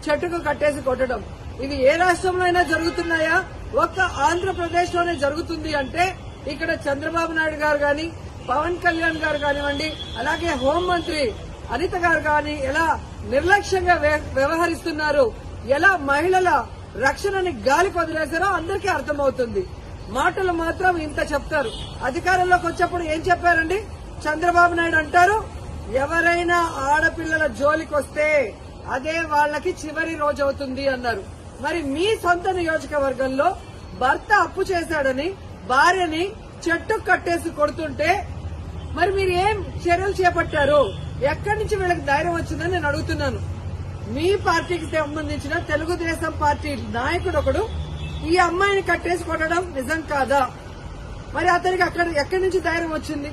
చెట్టుకు కట్టేసి కొట్టడం ఇది ఏ రాష్ట్రంలో అయినా జరుగుతున్నాయా? ఒక్క ఆంధ్రప్రదేశ్ లోనే జరుగుతుంది అంటే ఇక్కడ చంద్రబాబు నాయుడు గారు గాని, పవన్ కళ్యాణ్ గారు కానివ్వండి, అలాగే హోంమంత్రి అనిత గారు గాని ఎలా నిర్లక్ష్యంగా వ్యవహరిస్తున్నారు, ఎలా మహిళల రక్షణని గాలికి వదిలేశారో అందరికీ అర్థమవుతుంది. మాటలు మాత్రం ఇంత చెప్తారు. అధికారంలోకి వచ్చేప్పుడు ఏం చెప్పారండి? చంద్రబాబు నాయుడు అంటారు, ఎవరైనా ఆడపిల్లల జోలికి వస్తే అదే వాళ్ళకి చివరి రోజు అవుతుంది అన్నారు. మరి మీ సొంత నియోజకవర్గంలో భర్త అప్పు చేశాడని భార్యని చెట్టు కట్టేసి కొడుతుంటే మరి మీరు ఏం చర్యలు చేపట్టారు? ఎక్కడి నుంచి వీళ్ళకి ధైర్యం వచ్చిందని నేను అడుగుతున్నాను. మీ పార్టీకి సంబంధించిన తెలుగుదేశం పార్టీ నాయకుడు ఒకడు ఈ అమ్మాయిని కట్టేసి కొట్టడం నిజం కాదా? మరి అతనికి ఎక్కడి నుంచి ధైర్యం వచ్చింది?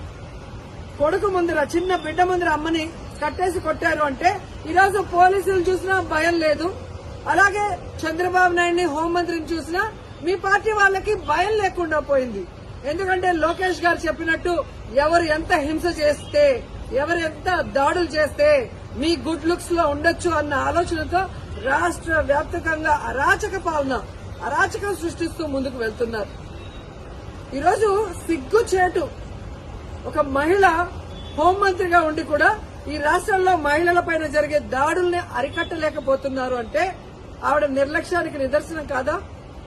కొడుకు ముందర, చిన్న బిడ్డ ముందర అమ్మని కట్టేసి కొట్టారు అంటే ఈరోజు పోలీసులు చూసినా భయం లేదు. అలాగే చంద్రబాబు నాయుడిని, హోంమంత్రిని చూసినా మీ పార్టీ వాళ్ళకి భయం లేకుండా పోయింది. ఎందుకంటే లోకేష్ గారు చెప్పినట్టు ఎవరు ఎంత హింస చేస్తే, ఎవరు ఎంత దాడులు చేస్తే మీ గుడ్ లుక్స్ లో ఉండొచ్చు అన్న ఆలోచనతో రాష్ట్ర వ్యాప్తంగా అరాచకం సృష్టిస్తూ ముందుకు వెళ్తున్నారు. ఈరోజు సిగ్గుచేటు ఒక మహిళ హోంమంత్రిగా ఉండి కూడా ఈ రాష్ట్రంలో మహిళలపైన జరిగే దాడుల్ని అరికట్టలేకపోతున్నారు అంటే ఆవిడ నిర్లక్ష్యానికి నిదర్శనం కాదా?